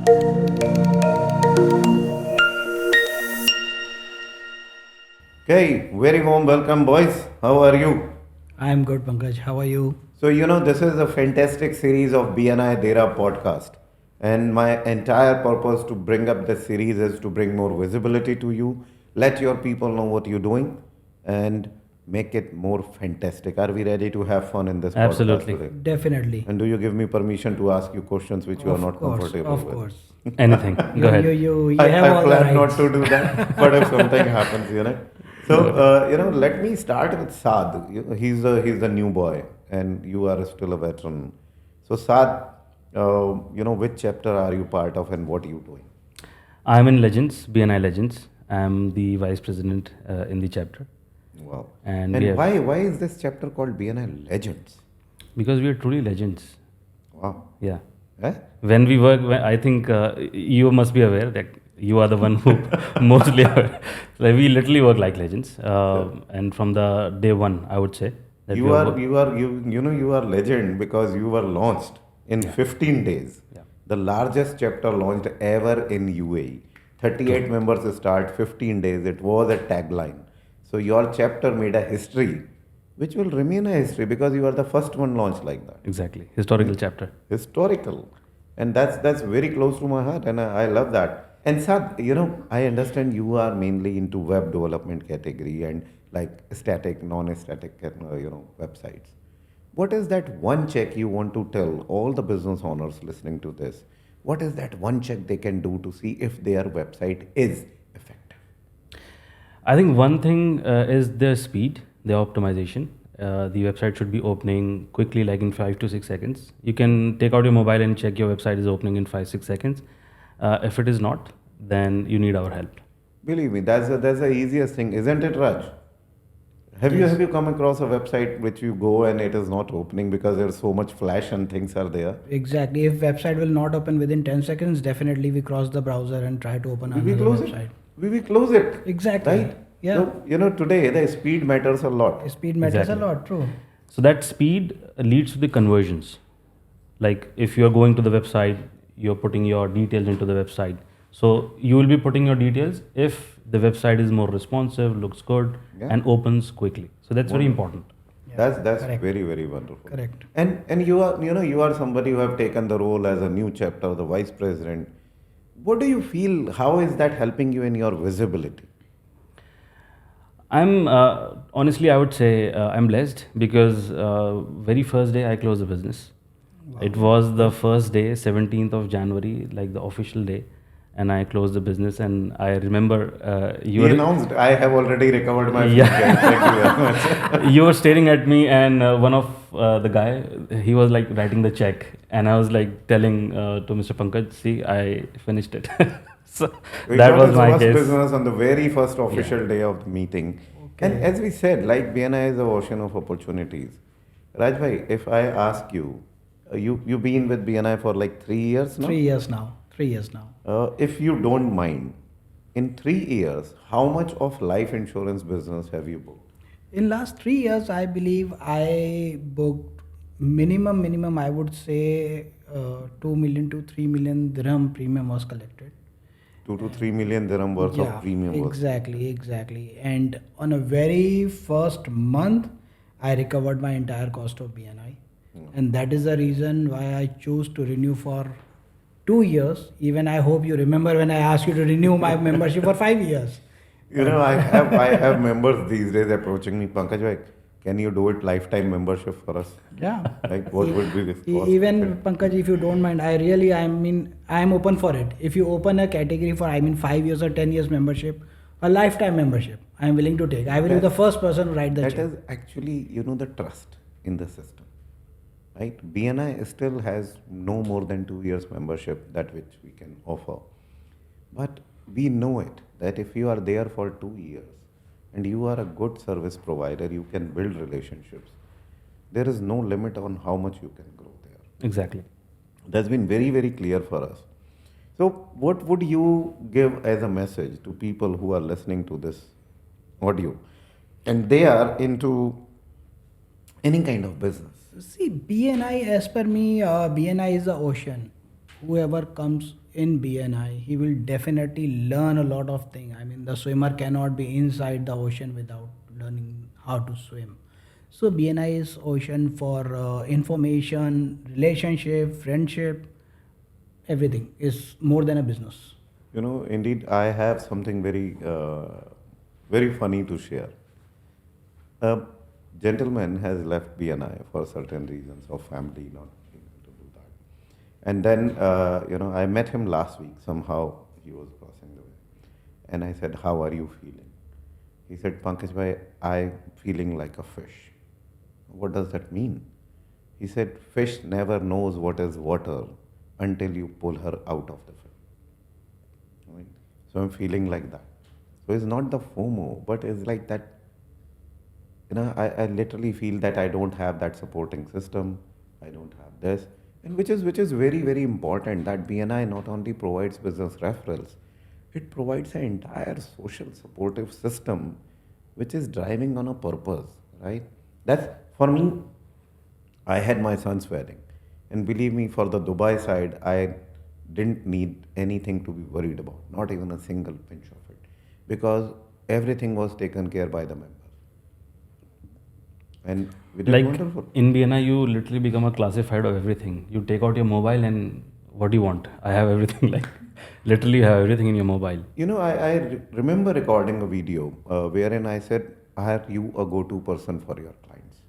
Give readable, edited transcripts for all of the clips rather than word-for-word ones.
Okay, very warm welcome, boys. How are you? I'm good, Pankaj. How are you? So, this is a fantastic series of BNI Deira podcast. And my entire purpose to bring up this series is to bring more visibility to you, let your people know what you're doing, and make it more fantastic. Are we ready to have fun in this podcast Absolutely. today? Definitely. And do you give me permission to ask you questions which you are not comfortable Of with? course. Anything. Go You, you, ahead. you, you I, have I all the plan not rights. to do that, but if something happens. So, let me start with Saad. He's a new boy, and you are still a veteran. So, Saad, which chapter are you part of, and what are you doing? I'm in Legends, BNI Legends. I'm the vice president in the chapter. Wow. And we And have, why is this chapter called BNI Legends? because we are truly legends. Wow. Yeah. Eh? When we work, I think you must be aware that you are the one who mostly aware. Like we literally work like legends. And from the day one, I would say that we You are legend because you were launched in Yeah. 15 days. Yeah. The largest chapter launched ever in UAE. 38 members start 15 days. It was a tagline. So your chapter made a history, which will remain a history because you are the first one launched like that. Exactly. Historical chapter. Historical, and that's very close to my heart, and I love that. And Sad, I understand you are mainly into web development category and like static, non-static, websites. What is that one check you want to tell all the business owners listening to this? What is that one check they can do to see if their website is effective? I think one thing is the speed, the optimization. The website should be opening quickly, like in 5 to 6 seconds. You can take out your mobile and check your website is opening in 5 6 seconds. If it is not, then you need our help. Believe me, that's the easiest thing, isn't it, Raj? Have you come across a website which you go and it is not opening because there's so much flash and things are there? Exactly. If website will not open within 10 seconds, definitely we cross the browser and try to open We will another close website. it. We will close it. Exactly. Right? Yeah. So, today the speed matters a lot. Speed matters Exactly. a lot, true. So that speed leads to the conversions. Like if you are going to the website, you're putting your details into the website. So you will be putting your details if the website is more responsive, looks good, Yeah. and opens quickly. So that's very important. Yeah. That's Correct. very, very wonderful. Correct. And you are somebody who have taken the role as a new chapter, the vice president. What do you feel? How is that helping you in your visibility? I'm honestly, I would say I'm blessed because very first day I closed the business. It was the first day, 17th of January, like the official day, and I closed the business. And I remember you He were announced, I have already recovered my Yeah. fees, guys. Thank you very much. you were staring at me, and one of the guy, he was like writing the check, and I was like telling to Mr. Pankaj, see, I finished it. So We that got was his my first case. business on the very first official day of the meeting. And Okay. as we said, like BNI is a ocean of opportunities. Raj bhai, if I ask you, you've been with BNI for like 3 years now? 3 years now. 3 years now. If you don't mind, in 3 years, how much of life insurance business have you booked? In last 3 years, I believe I booked minimum, I would say 2 million to 3 million dirham premium was collected. 2 to 3 million dirham worth of premium was. Exactly. And on a very first month, I recovered my entire cost of BNI. And that is the reason why I chose to renew for 2 years. Even I hope you remember when I asked you to renew my membership for 5 years. I have members these days approaching me, Pankaj bhai, can you do it lifetime membership for us? Yeah. Like what would be this cost? Even Pankaj, if you don't mind, I am open for it. If you open a category for 5 years or 10 years membership, a lifetime membership, I am willing to take. I will be the first person to write the That check. is actually, the trust in the system, right? BNI still has no more than 2 years membership that which we can offer, but we know it that if you are there for 2 years and you are a good service provider, you can build relationships. There is no limit on how much you can grow there. Exactly. That's been very, very clear for us. So, what would you give as a message to people who are listening to this audio and they are into any kind of business? See, BNI, as per me, BNI is the ocean whoever comes in BNI, he will definitely learn a lot of things. I mean, the swimmer cannot be inside the ocean without learning how to swim. So BNI is ocean for information, relationship, friendship, everything is more than a business. Indeed, I have something very funny to share. A gentleman has left BNI for certain reasons of family not being able to do that. And then, I met him last week. Somehow he was crossing the way. And I said, "How are you feeling?" He said, "Pankaj bhai, I'm feeling like a fish." What does that mean? He said, "Fish never knows what is water until you pull her out of the fish." Right? So I'm feeling like that. So it's not the FOMO, but it's like that. I literally feel that I don't have that supporting system. I don't have this, and which is very very important. That BNI not only provides business referrals, it provides an entire social supportive system, which is driving on a purpose. Right? That's for me. I had my son's wedding, and believe me, for the Dubai side, I didn't need anything to be worried about, not even a single pinch of it, because everything was taken care by the members, and we did Like wonderful. in BNI, you literally become a classified of everything. You take out your mobile and what do you want? I have everything. Like literally, you have everything in your mobile. I remember recording a video wherein I said, "Are you a go-to person for your clients?"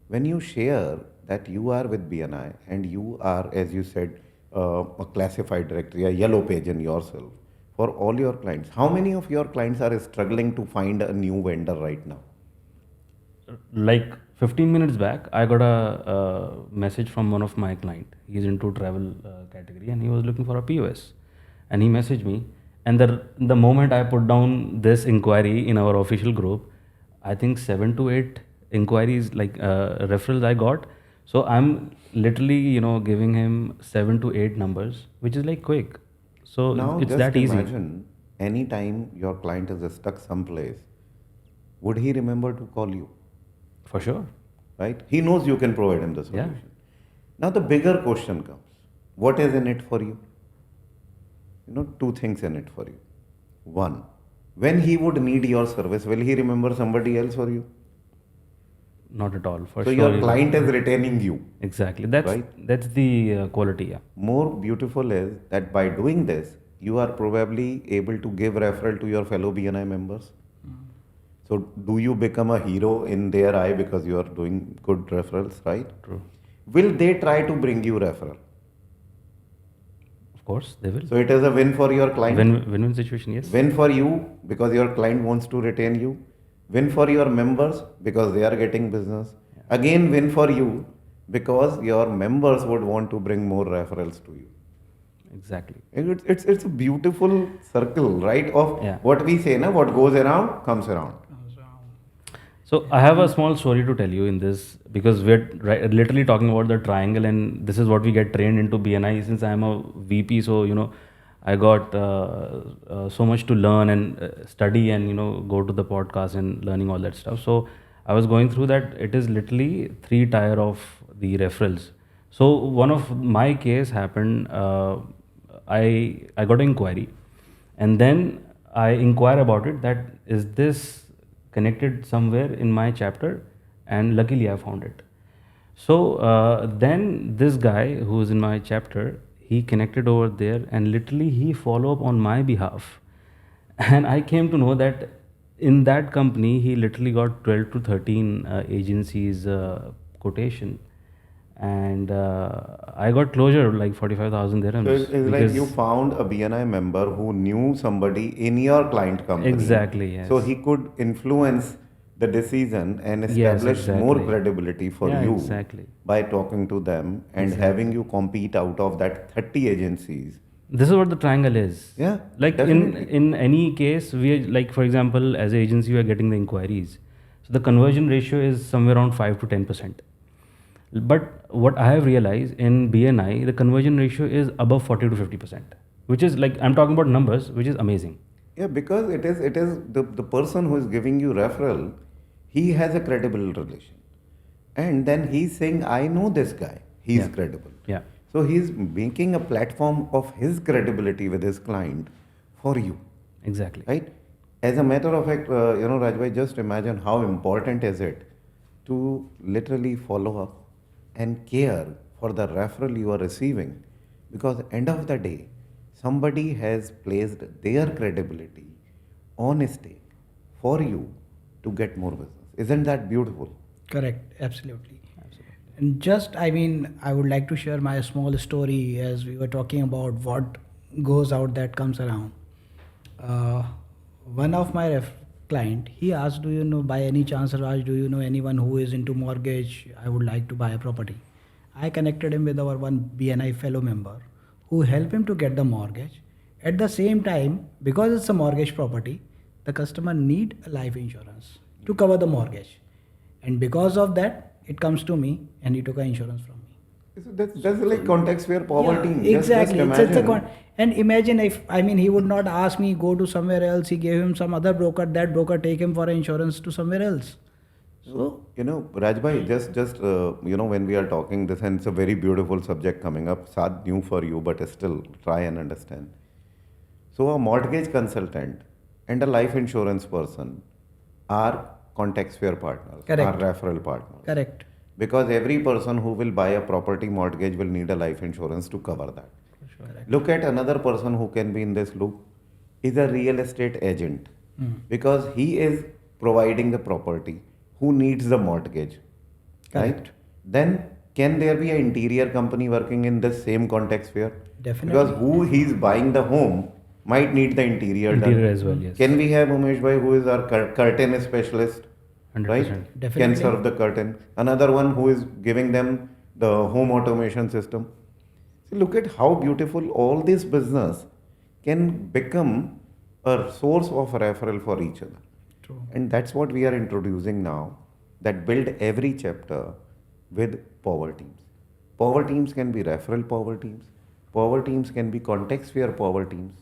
When you share that you are with BNI and you are, as you said, a classified directory, a yellow page in yourself for all your clients, how many of your clients are struggling to find a new vendor right now? Like 15 minutes back, I got a message from one of my client. He's into travel category and he was looking for a POS. And he messaged me. And the moment I put down this inquiry in our official group, I think 7 to 8 inquiries, like referrals I got. So I'm literally, giving him 7 to 8 numbers, which is like quick. So Now, it's just that easy. imagine anytime your client is stuck someplace, would he remember to call you? For sure. Right? He knows you can provide him the Yeah. solution. Now, the bigger question comes, what is in it for you? Two things in it for you. One, when he would need your service, will he remember somebody else for you? Not at all. For So sure. your client is retaining you, Exactly. That's right? that's the quality. Yeah. More beautiful is that by doing this, you are probably able to give referral to your fellow BNI members. So do you become a hero in their eye because you are doing good referrals, right? True. Will they try to bring you referral? Of course, they will. So it is a win for your client, Win-win situation. Yes. win for you because your client wants to retain you, win for your members because they are getting business. Again, win for you because your members would want to bring more referrals to you. Exactly. It's a beautiful circle, right? Of Yeah. what we say, na, what goes around comes around. So I have a small story to tell you in this because we're literally talking about the triangle, and this is what we get trained into BNI. Since I am a VP, so I got so much to learn and study, and go to the podcast and learning all that stuff. So I was going through that. It is literally 3 tier of the referrals. So one of my case happened. I got an inquiry, and then I inquire about it. That is this connected somewhere in my chapter, and luckily I found it. So then this guy who is in my chapter, he connected over there, and literally he follow up on my behalf, and I came to know that in that company he literally got 12 to 13 agencies quotation, and I got closure like 45,000 So dirhams it's like you found a BNI member who knew somebody in your client company. Exactly, yes. So he could influence the decision and Yes, establish more exactly. credibility for Yeah, you exactly. by talking to them and having you compete out of that 30 agencies. This is what the triangle is. Yeah, Like definitely. in any case, we are, like for example, as an agency, we are getting the inquiries. So the conversion ratio is somewhere around 5 to 10%. But what I have realized in BNI, the conversion ratio is above 40 to 50%, which is like I'm talking about numbers, which is amazing. Yeah, because it is the person who is giving you referral, he has a credible relation. And then he's saying, I know this guy, he's Yeah. credible. Yeah. So he's making a platform of his credibility with his client for you, Exactly. right? As a matter of fact, Rajbhai, just imagine how important is it to literally follow up and care for the referral you are receiving, because end of the day, somebody has placed their credibility on stake for you to get more business. Isn't that beautiful? Correct, absolutely. Absolutely. And just, I would like to share my small story as we were talking about what goes out that comes around. Uh, One of my client, he asked, "Do you know by any chance, Raj? Do you know anyone who is into mortgage? I would like to buy a property." I connected him with our one BNI fellow member, who helped him to get the mortgage. At the same time, because it's a mortgage property, the customer need a life insurance to cover the mortgage, and because of that, it comes to me, and he took an insurance from me. So that's like context where poverty. Yeah, exactly. Just It's a imagine. and imagine if, he would not ask me go to somewhere else. He gave him some other broker. That broker take him for insurance to somewhere else. So Rajbhai, just when we are talking this, and it's a very beautiful subject coming up. Saad new for you, but still try and understand. So a mortgage consultant and a life insurance person are contact sphere partners, correct, are referral partners. correct, Because every person who will buy a property mortgage will need a life insurance to cover that. For sure. correct. Look at another person who can be in this loop is a real estate agent, because he is providing the property who needs the mortgage, right? Correct. Then can there be an interior company working in the same context sphere? Definitely. Because who he's buying the home might need the interior, Interior done. as well, yes. Can we have Umesh bhai, who is our curtain specialist, 100%. right? Can Definitely. serve the curtain. Another one who is giving them the home automation system. See, look at how beautiful all this business can become a source of referral for each other. True. And that's what we are introducing now, that build every chapter with power teams. Power teams can be referral power teams. Power teams can be context sphere power teams.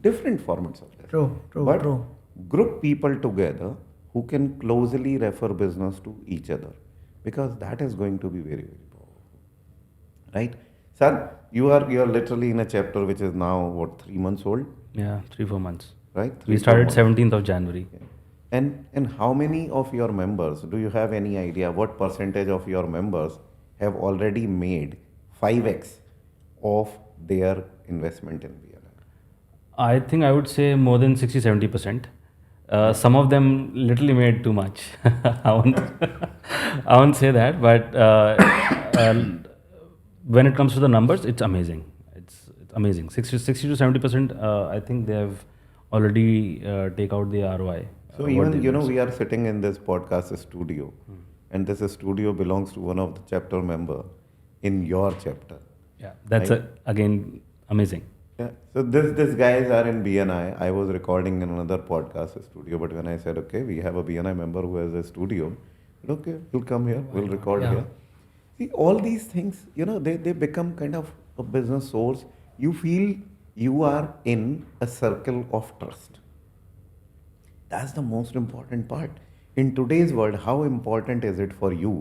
Different formats of this. True, true, But true. group people together who can closely refer business to each other, because that is going to be very, very powerful. Right? Sir, you are literally in a chapter which is now what, 3 months old, Yeah, 3-4 months. right? We 3-4 started months. 17th of January. Yeah. And how many of your members, do you have any idea what percentage of your members have already made 5x of their investment in BNI? I think I would say more than 60-70%. Some of them literally made too much. I won't, I won't say that, but when it comes to the numbers, it's amazing. It's amazing. 60 to 70%. I think they have already take out the ROI. So what even, they invest. we are sitting in this podcast studio, and this studio belongs to one of the chapter member in your chapter. Yeah, that's Right. again amazing. Yeah. So this guys are in BNI. I was recording in another podcast studio, but when I said, okay, we have a BNI member who has a studio, okay, we'll come here, we'll record Yeah. here. See, all these things, they become kind of a business source. You feel you are in a circle of trust. That's the most important part. In today's world, how important is it for you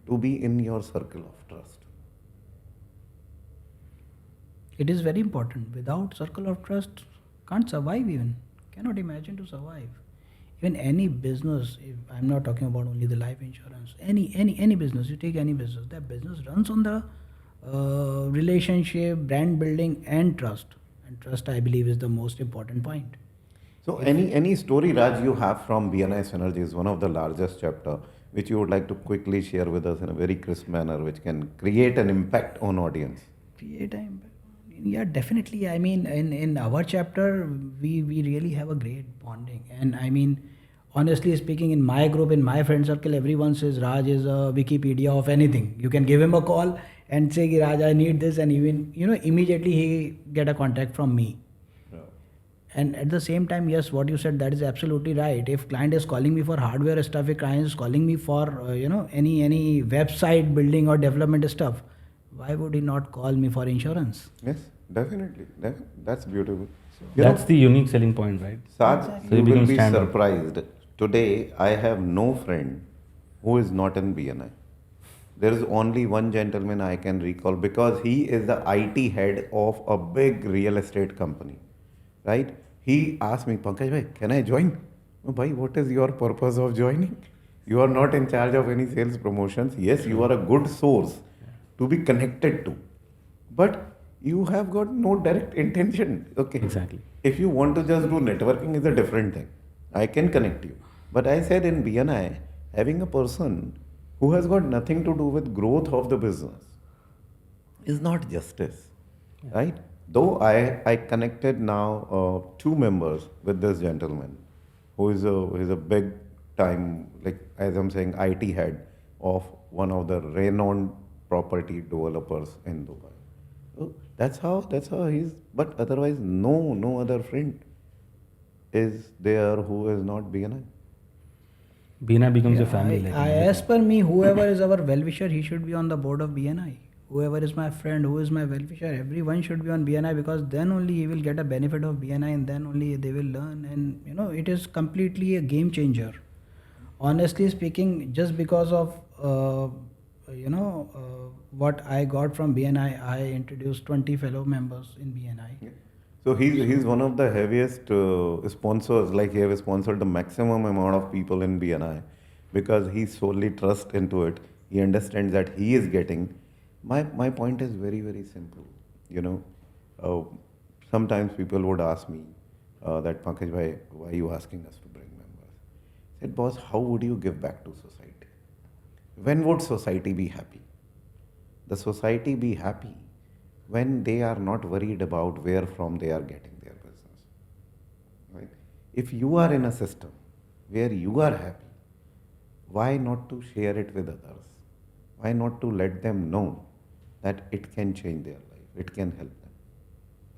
to be in your circle of trust? It is very important. Without circle of trust, can't survive even. Cannot imagine to survive. Even any business, if I'm not talking about only the life insurance, any business, you take any business, that business runs on the relationship, brand building, and trust. And trust, I believe, is the most important point. So any story, Raj, you have from BNI Synergies, one of the largest chapter, which you would like to quickly share with us in a very crisp manner, which can create an impact on audience? Create an impact. Yeah, definitely. I mean, in our chapter, we really have a great bonding. And I mean, honestly speaking, in my group, in my friend circle, everyone says Raj is a Wikipedia of anything. You can give him a call and say, Raj, I need this, and even immediately he get a contact from me. And at the same time, yes, what you said, that is absolutely right. If client is calling me for hardware stuff, if client is calling me for any website building or development stuff, why would he not call me for insurance? Yes, definitely. That's beautiful. That's the unique selling point, right? Saad, Exactly. So you you will become be standard. surprised. Today, I have no friend who is not in BNI. There is only one gentleman I can recall because he is the IT head of a big real estate company, right? He asked me, Pankaj bhai, can I join? Oh, bhai, what is your purpose of joining? You are not in charge of any sales promotions. Yes, you True. are a good source Yeah. to be connected to, but you have got no direct intention. Okay, Exactly. if you want to just do networking is a different thing. I can connect you. But I said in BNI, having a person who has got nothing to do with growth of the business is not justice, Yeah. right? Though I connected now two members with this gentleman who is a big time, like as I'm saying, IT head of one of the renowned property developers in Dubai. So that's how he's. But otherwise, no other friend is there who is not BNI. BNI becomes your Yeah, family, like in as everything. per me, whoever is our well-wisher, he should be on the board of BNI. Whoever is my friend, who is my well-wisher, everyone should be on BNI, because then only he will get a benefit of BNI, and then only they will learn. And it is completely a game changer. Honestly speaking, just because of what I got from BNI, I introduced 20 fellow members in BNI. Yeah. So he's So one of the heaviest sponsors. Like he have sponsored the maximum amount of people in BNI because he solely trusts into it. He understands that he is getting. My point is very simple. You know, uh, sometimes people would ask me that Pankaj bhai, why are you asking us to bring members? I said, boss, how would you give back to society? When would society be happy? The society be happy when they are not worried about where from they are getting their business, right? If you are in a system where you are happy, why not to share it with others? Why not to let them know that it can change their life, it can help them,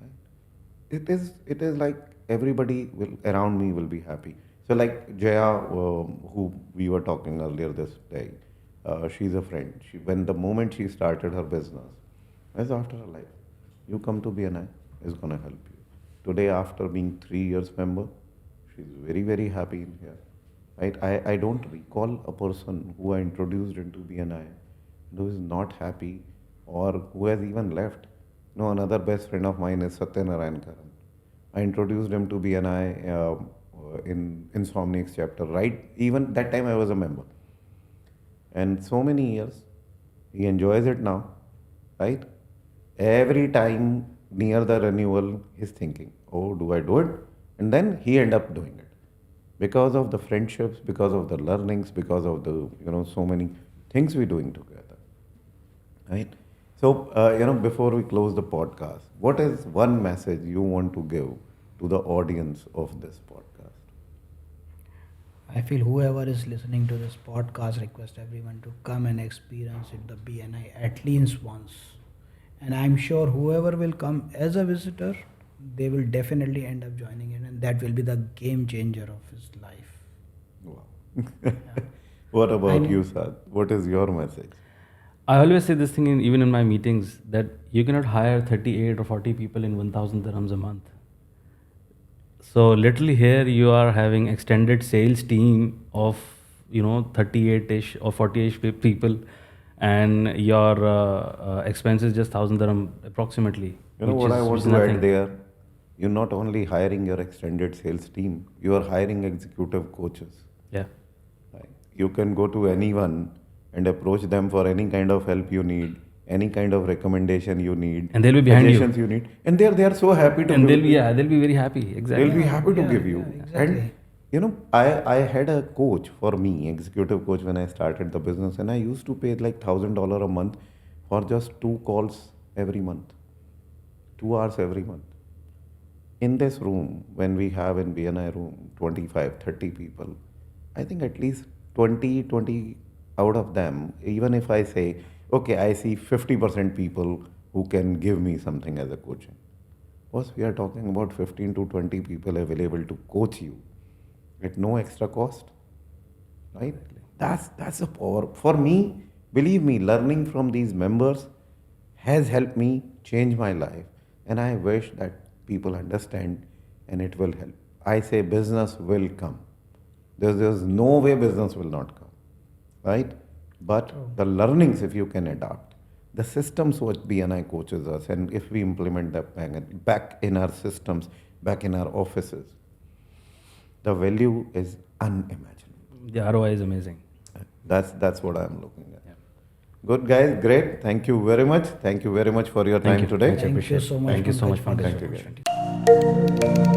right? It is like everybody will around me will be happy. So like Jaya, who we were talking earlier this day, she's a friend. When the moment she started her business, as after her life, you come to BNI is gonna help you. Today, after being 3 years member, she's very happy in here. Right? I don't recall a person who I introduced into BNI who is not happy or who has even left. No, another best friend of mine is Satyanarayan Karan. I introduced him to BNI in Insomniacs chapter, right? Even that time I was a member. And so many years, he enjoys it now, right? Every time near the renewal, he's thinking, oh, do I do it? And then he end up doing it because of the friendships, because of the learnings, because of the so many things we're doing together, right? So before we close the podcast, what is one message you want to give to the audience of this podcast? I feel whoever is listening to this podcast, request everyone to come and experience it, the BNI, at least once. And I'm sure whoever will come as a visitor, they will definitely end up joining it, and that will be the game changer of his life. Wow. Yeah. What I about mean, you, Sad? What is your message? I always say this thing even in my meetings, that you cannot hire 38 or 40 people in 1000 dirhams a month. So literally here you are having extended sales team of 38ish or 40ish people, and your expense is just 1000 dirham approximately, You know what I which want is to add nothing. there? You're not only hiring your extended sales team, you are hiring executive coaches. Yeah. Right? You can go to anyone and approach them for any kind of help you need, any kind of recommendation you need, And they'll be behind you. suggestions you need, and they are so happy to And give. they'll be very happy. They'll Exactly. be yeah, happy to yeah, give you. yeah, And exactly. I had a coach for me, executive coach, when I started the business, and I used to pay like $1,000 a month for just 2 calls every month, 2 hours every month. In this room, when we have in BNI room 25, 30 people, I think at least 20 out of them, even if I say, okay, I see 50% people who can give me something as a coaching. First, we are talking about 15 to 20 people available to coach you at no extra cost, right? Exactly. That's a power. For me, believe me, learning from these members has helped me change my life, and I wish that people understand, and it will help. I say business will come. There's no way business will not come, right? But the learnings, if you can adopt, the systems what BNI coaches us, and if we implement that back in our systems, back in our offices, the value is unimaginable. The ROI is amazing. That's what I'm looking at. Yeah. Good guys, great. Thank you very much. Thank you very much for your Thank time you. today. Much Thank you appreciate. so much. Thank you so Pankaj, much, for this Pankaj. Thank you, guys. opportunity.